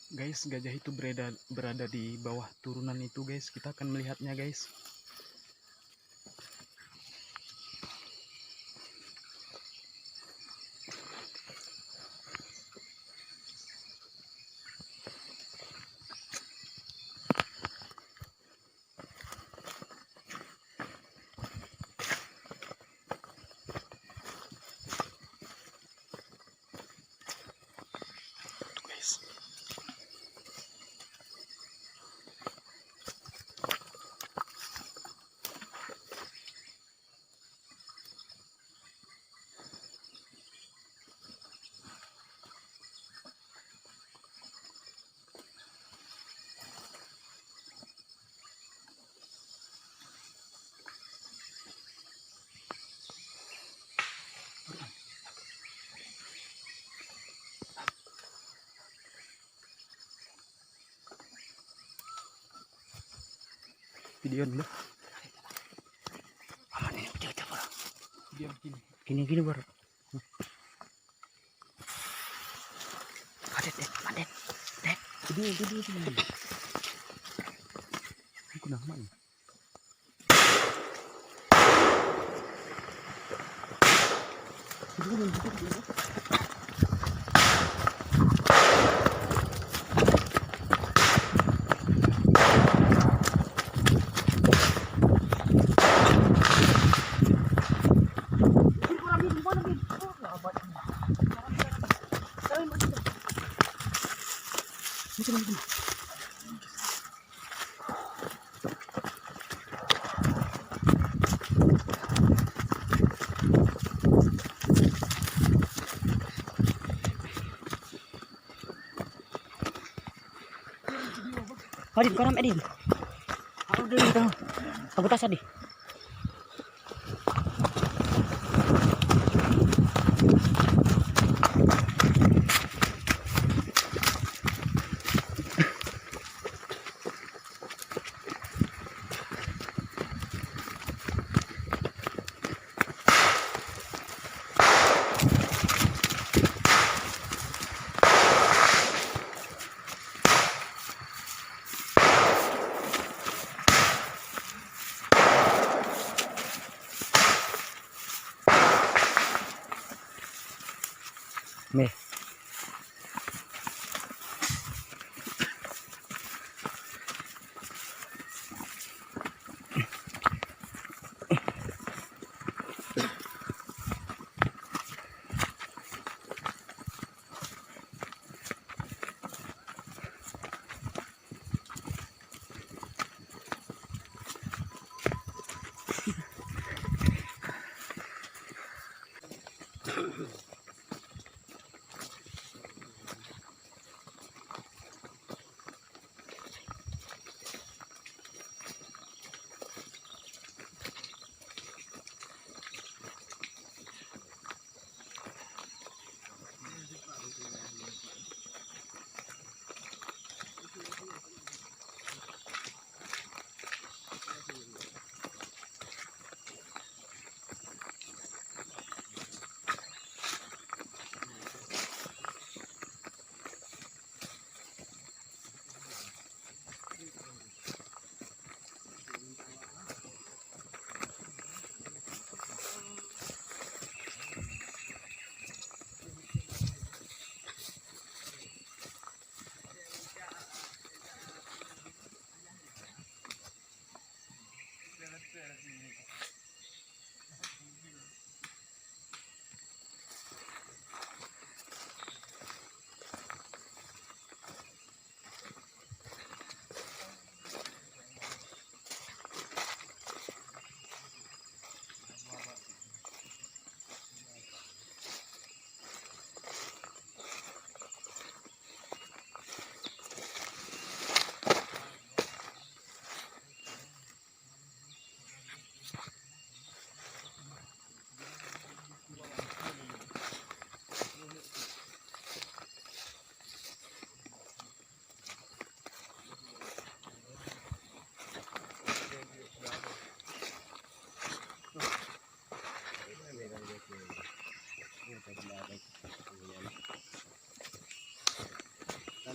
Guys, gajah itu berada di bawah turunan itu guys. Kita akan melihatnya guys. Video dulu. Aman ini video coba. Diam gini. Gini baru. Adet, Adet. Video. Aku nak main. Adin, koram Adin. Aku tas Adin. Nih.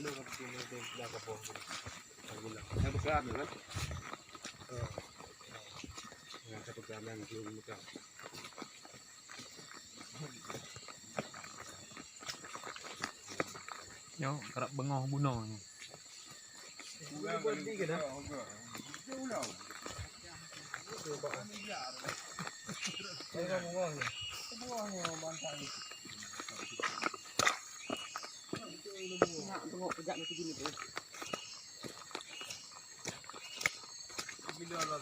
Ano ka pinagdagapong ko? Pagbilang. Sa pagkami kan? Sa pagkami ang tulong mo ka. Yo, kerap bengah bunuh. Buat di ke dah? Nak tengok pejak macam gini tu. Bila lah